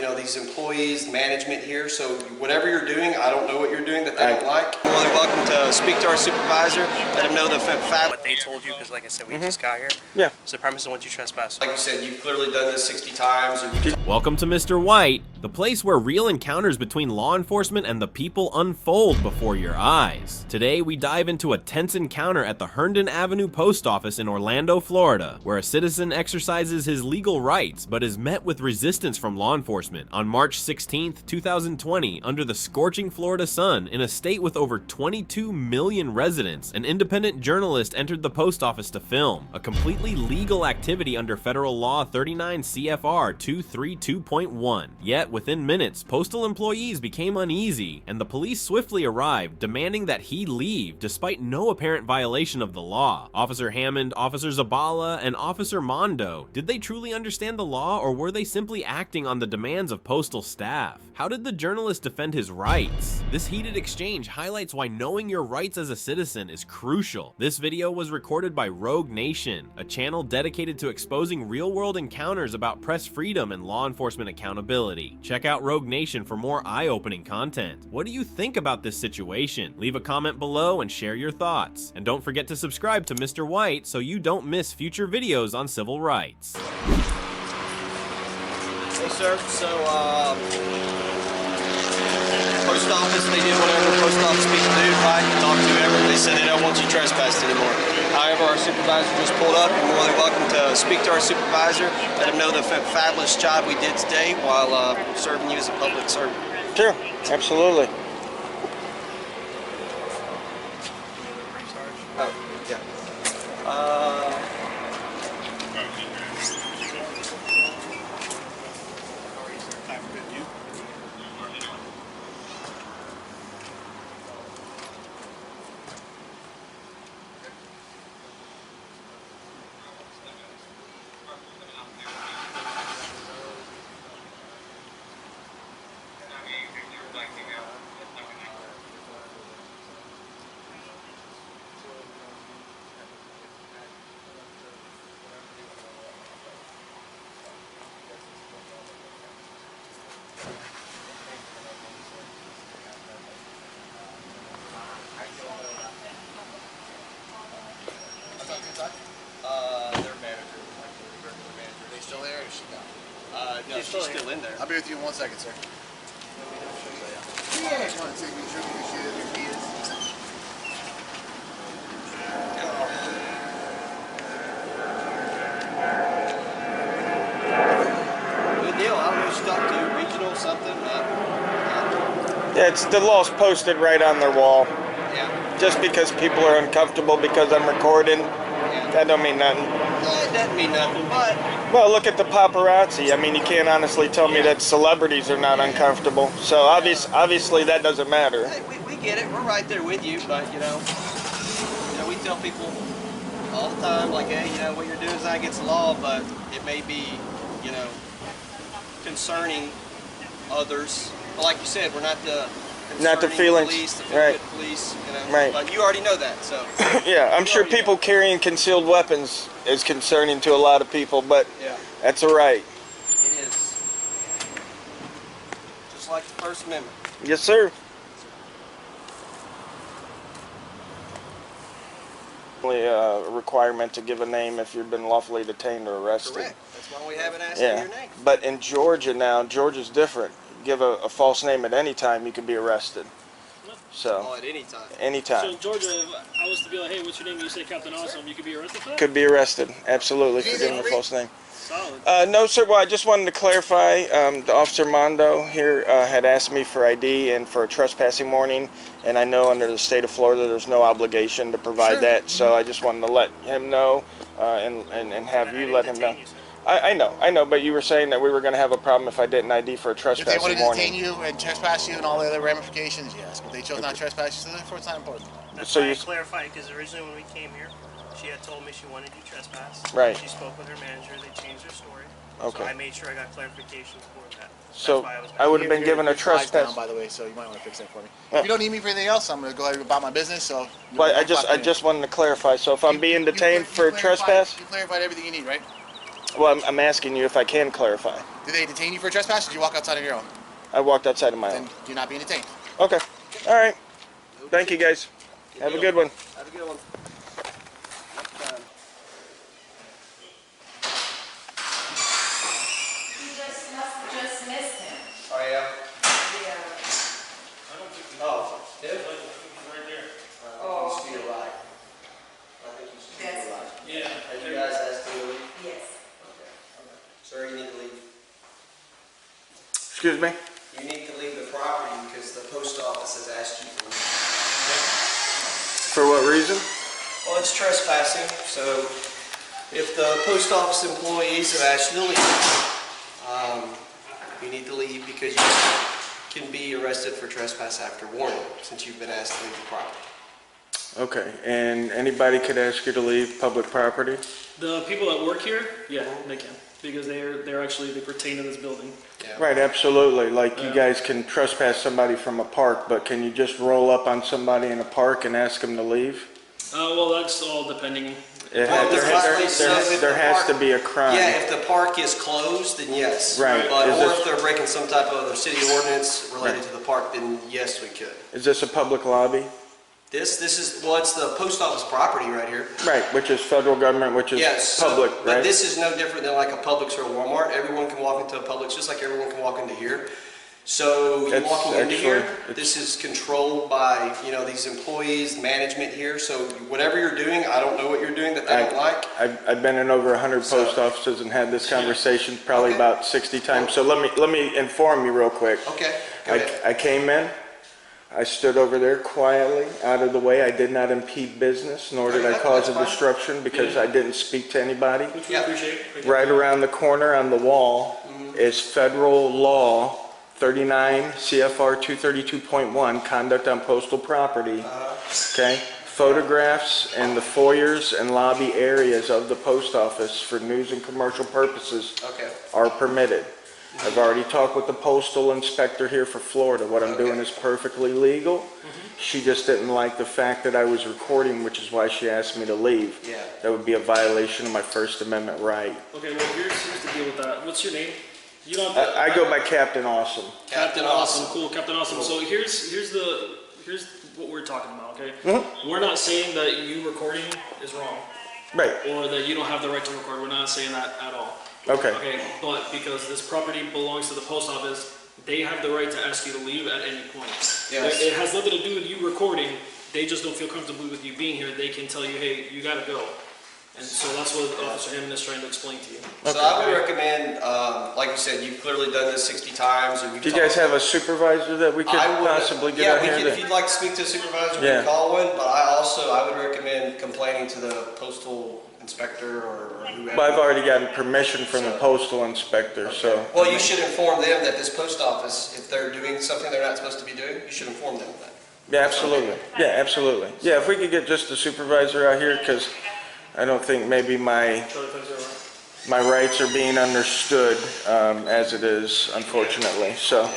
You know, these employees, management here, so whatever you're doing, I don't know what you're doing that they don't like. You're more than welcome to speak to our supervisor, let him know the fact. What they told you, because like I said, we just got here. Yeah. So the premise of once you trespass. Like you said, you've clearly done this 60 times. Welcome to Mr. White, the place where real encounters between law enforcement and the people unfold before your eyes. Today, we dive into a tense encounter at the Herndon Ave Post Office in Orlando, Florida, where a citizen exercises his legal rights but is met with resistance from law enforcement on March 16, 2020, under the scorching Florida sun. In a state with over 22 million residents, an independent journalist entered the post office to film, a completely legal activity under federal law 39 CFR 232.1. Yet, within minutes, postal employees became uneasy, and the police swiftly arrived, demanding that he leave, despite no apparent violation of the law. Officer Hammond, Officer Zabala, and Officer Mondo, did they truly understand the law, or were they simply acting on the demands of postal staff? How did the journalist defend his rights? This heated exchange highlights why knowing your rights as a citizen is crucial. This video was recorded by Rogue Nation, a channel dedicated to exposing real-world encounters about press freedom and law enforcement accountability. Check out Rogue Nation for more eye-opening content. What do you think about this situation? Leave a comment below and share your thoughts. And don't forget to subscribe to Mr. White so you don't miss future videos on civil rights. Hey sir, so post office, they did whatever post office people do, right? Talk to whoever. They said they don't want you trespassed anymore. However, our supervisor just pulled up. You're more than welcome to speak to our supervisor, let him know the fabulous job we did today while serving you as a public servant. Sure, absolutely. Oh, yeah. Their manager. Are they still there or is she gone? No, she's still in there. I'll be with you in 1 second, sir. Yeah, just want to take me through because she is who he is. Good deal. I don't know who stuck to regional something. Yeah, it's the law's posted right on their wall. Yeah. Just because people are uncomfortable because I'm recording, that don't mean nothing. It doesn't mean nothing, but Well, look at the paparazzi. I mean, you can't honestly tell me that celebrities are not uncomfortable. So obviously that doesn't matter. hey, we get it. We're right there with you, but you know, we tell people all the time, like, hey, you know, what you're doing is not against the law, but it may be, you know, concerning others. But like you said, we're not the feelings, police, the right? good police, you know. Right. But you already know that, so. Yeah, I'm sure already people know. carrying concealed weapons is concerning to a lot of people, but Yeah. that's all right. It is. Just like the First Amendment. Yes, sir. Only a requirement to give a name if you've been lawfully detained or arrested. Correct. That's why we haven't asked Yeah, for your name. but in Georgia now, Georgia's different. Give a false name at any time, you can be arrested. Oh, So, at any time. So anytime. in Georgia, if I was to be like, hey, what's your name? And you say Captain Awesome, you could be arrested for that? Could be arrested, absolutely, for giving a false name. Solid. No, sir. Well, I just wanted to clarify. The Officer Mondo here had asked me for ID and for a trespassing warning, and I know under the state of Florida there's no obligation to provide that. So I just wanted to let him know and have you let him know. I know, but you were saying that we were going to have a problem if I didn't ID for a If they trespassing wanted to warning. detain you and trespass you and all the other ramifications, yes. But they chose not to trespass you, so therefore it's not important. That's So why I you- clarified, because originally when we came here, she had told me she wanted you trespass. Right. She spoke with her manager, they changed their story. Okay. So I made sure I got clarification for that. That's So why was I would have been Your- given a your fly's trespass. down, by the way, so you might want to fix that for me. Yeah. If you don't need me for anything else, I'm going to go ahead about my business. So. But I just wanted to clarify. So if I'm being detained for trespass. You clarified everything you need, right? Well, I'm asking you if I can clarify. Did they detain you for trespass, or did you walk outside of your own? I walked outside of my Then own. you're not being detained. Okay. All right. Thank you, guys. Have a good one. Have a good one. Just missed him. Oh, yeah? Yeah. Oh, yeah? Right there. Oh, I think you should be alive. I think you should be That's- alive. Yeah. Have you guys asked to leave? yes. Okay. Sir, you need to leave. Excuse me? You need to leave the property because the post office has asked you to leave. For what reason? Well, it's trespassing, so if the post office employees have asked you to leave, you need to leave because you can be arrested for trespass after warning since you've been asked to leave the property. Okay. And anybody could ask you to leave public property? The people that work here, yeah, they can because they're actually they pertain to this building. Yeah. Right, absolutely. Like you Yeah. guys can trespass somebody from a park, but can you just roll up on somebody in a park and ask them to leave? Well, that's all depending. There There has to be a crime. Yeah, if the park is closed, then yes. Right. But, Is or this- if they're breaking some type of other city ordinance related to the park, then yes, we could. Is this a public lobby? This is, well, it's the post office property right here. Right, which is federal government, which is Yes. public, But right? this is no different than like a Publix or a Walmart. Everyone can walk into a Publix just like everyone can walk into here. So you That's walking into here, actually- this is controlled by, these employees, management here. So whatever you're doing, I don't know what you're doing that they don't like. I've been in over 100 So- post offices and had this conversation probably Okay. about 60 times. So let me inform you real quick. Okay, go ahead. I came in, I stood over there quietly, out of the way. I did not impede business, nor did I Okay, cause that's a fine. disruption because I didn't speak to anybody. Which we Yeah. appreciate. Right around the corner on the wall is federal law 39 CFR 232.1, conduct on postal property. Okay? Photographs in the foyers and lobby areas of the post office for news and commercial purposes Okay. are permitted. I've already talked with the postal inspector here for Florida. What I'm doing is perfectly legal. She just didn't like the fact that I was recording, which is why she asked me to leave. Yeah. That would be a violation of my First Amendment right. Okay, well here's the deal with that. What's your name? You don't have to, I go by Captain Awesome. Captain Awesome. Cool, Captain Awesome. So here's what we're talking about. Okay, we're not saying that you recording is wrong Right. or that you don't have the right to record. We're not saying that at all. Okay. Okay, but because this property belongs to the post office, they have the right to ask you to leave at any point. Yes. It has nothing to do with you recording. They just don't feel comfortable with you being here. They can tell you, hey, you gotta go. And so that's what Officer Hammond is trying to explain to you. So I would recommend, like you said, you've clearly done this 60 times. Or Do you guys have a supervisor that we could I would, possibly get yeah, out we here? could, if you'd like to speak to a supervisor, we Yeah. can call one, but I would recommend complaining to the postal inspector or whoever. Well, I've already gotten permission from the postal inspector, so. Well, you should inform them that this post office, if they're doing something they're not supposed to be doing, you should inform them of that. Yeah, absolutely. Yeah, absolutely. Yeah, if we could get just a supervisor out here, because I don't think maybe my rights are being understood as it is, unfortunately. So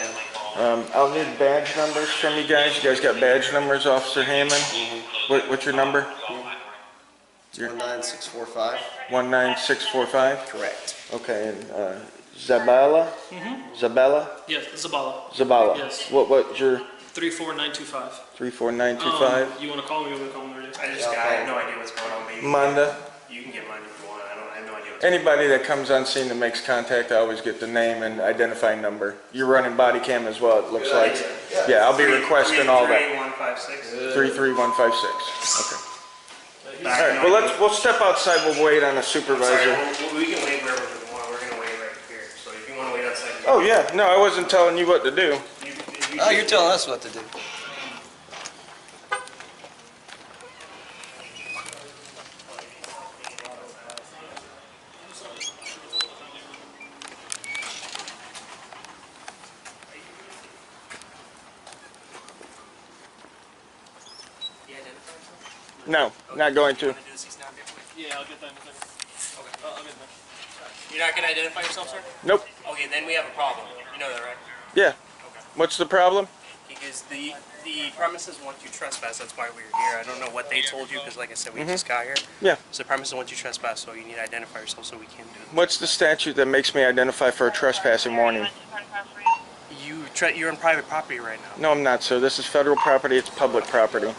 I'll need badge numbers from you guys. You guys got badge numbers, Officer Hammond? What's your number? 19645. 19645? Correct. Okay, and Zabala? Zabala? Yes, Zabala. Zabala. Yes. What's your 34925. 34925? You want to call me? You want to call me? I have no idea what's going on, but Manda? you can get mine if you want. I have no idea what's Anybody that comes on scene that makes contact, I always get the name and identifying number. You're running body cam as well, it looks Good like. idea. Yeah, I'll be requesting all that. 33156. 33156. Okay. All right, we'll step outside, we'll wait on a supervisor. We can wait wherever we want. We're going to wait right here. So if you want to wait outside. Oh, yeah, no, I wasn't telling you what to do. Oh, you're telling us what to do. No, not going to. Yeah, I'll get that in a second. Okay. I'll get that. You're not going to identify yourself, sir? Nope. Okay, then we have a problem. You know that, right? Yeah. Okay. What's the problem? Because the The premises want you trespass. That's why we're here. I don't know what they told you because, like I said, we just got here. Yeah. So the premises want you trespass, so you need to identify yourself so we can do it. What's the statute that makes me identify for a trespassing warning? You're on private property right now. No, I'm not, sir. This is federal property. It's public property.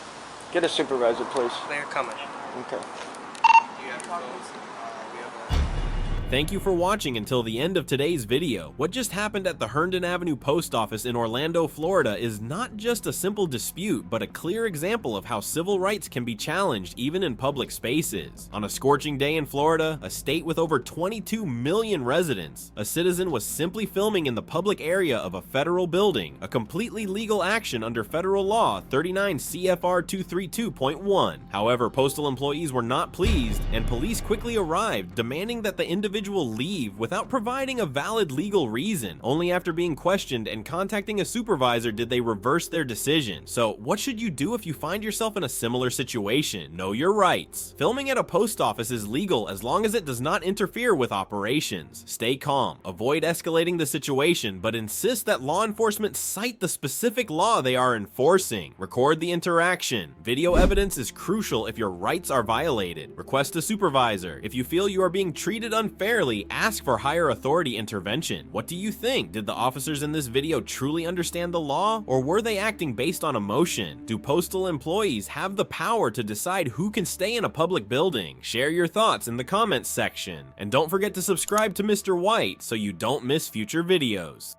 Get a supervisor, please. They're coming. Okay. Thank you for watching until the end of today's video. What just happened at the Herndon Avenue Post Office in Orlando, Florida is not just a simple dispute, but a clear example of how civil rights can be challenged even in public spaces. On a scorching day in Florida, a state with over 22 million residents, a citizen was simply filming in the public area of a federal building, a completely legal action under federal law 39 CFR 232.1. However, postal employees were not pleased, and police quickly arrived, demanding that the individual leave without providing a valid legal reason. Only after being questioned and contacting a supervisor did they reverse their decision. So what should you do if you find yourself in a similar situation? Know your rights. Filming at a post office is legal as long as it does not interfere with operations. Stay calm, avoid escalating the situation, but insist that law enforcement cite the specific law they are enforcing. Record the interaction. Video evidence is crucial if your rights are violated. Request a supervisor. If you feel you are being treated unfairly, ask for higher authority intervention. What do you think? Did the officers in this video truly understand the law, or were they acting based on emotion? Do postal employees have the power to decide who can stay in a public building? Share your thoughts in the comments section. And don't forget to subscribe to Mr. White so you don't miss future videos.